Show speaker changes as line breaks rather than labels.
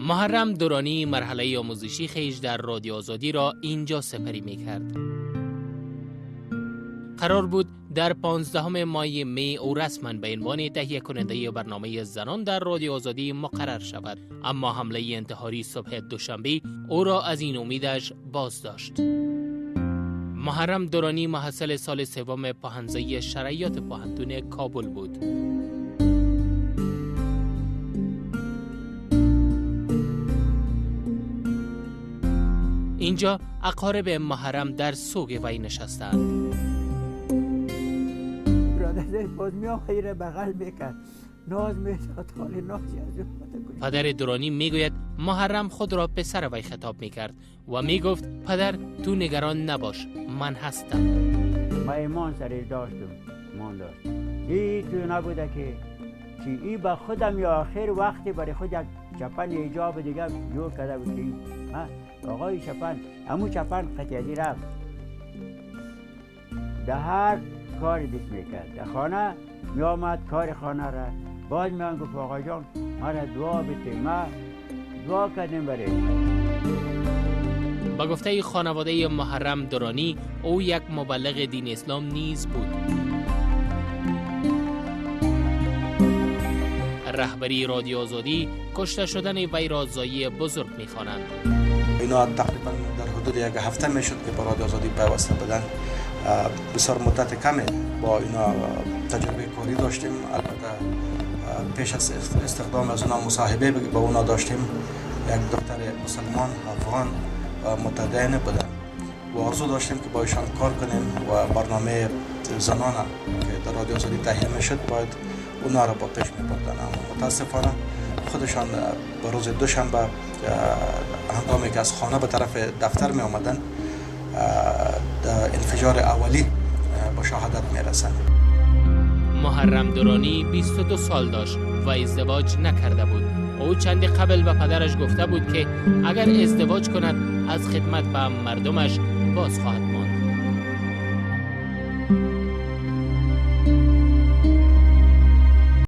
محرم دورانی مرحله آموزشی خویش در رادیو آزادی را اینجا سپری می‌کرد. قرار بود در 15 ماه می او رسما به عنوان تهیه کننده برنامه زنان در رادیو آزادی مقرر شود، اما حمله انتحاری صبح دوشنبه او را از این امیدش باز داشت. محرم دورانی محصل سال سوم پاهنزه شرعیات پوهنتون کابل بود. اینجا اقارب محرم در سوگ وی نشستند.
برادر باز میام خیره بغل میکرد، ناز میداد، حال نازی از اون
پدر دورانی میگوید محرم خود را پسر وی خطاب میکرد و میگفت پدر تو نگران نباش، من هستم.
ما ایمان سرش داشتم، هیچ نبوده که ای با خودم یا آخر وقتی برای خود یک چپن ایجاب دیگه جور کرده بود که آقای چپن، همون چپن قطعی رفت در هر کاری دست میکرد، در خانه می آمد کار خانه را باز می گفت آقا جان مرا دعا بده، ما دعا کردیم برای.
با گفته خانواده محرم دورانی او یک مبلغ دین اسلام نیز بود. رهبری رادیو آزادی کشته شدن وی را زایی بزرگ می‌خوانند.
اینا تقریبا در حدود یک هفته میشد که با رادیو آزادی پیوسته بودن. بسیار مدت کمی با اینا تجربه کاری داشتیم. البته پیش از استخدام از اونا مصاحبه با اونا داشتیم. یک دختر مسلمان افغان متدین بودن و آرزو داشتیم که با ایشان کار کنیم و برنامه زنان که در رادیو آزادی تهیه میشد باید اونا را با پیش میبردن، اما متاسفانه خودشان به روز دوشنبه هنگامی که از خانه به طرف دفتر می آمدن انفجار اولی با شهادت می رسند.
محرم دورانی 22 سال داشت و ازدواج نکرده بود. او چندی قبل به پدرش گفته بود که اگر ازدواج کند از خدمت به مردمش باز خواهد ماند.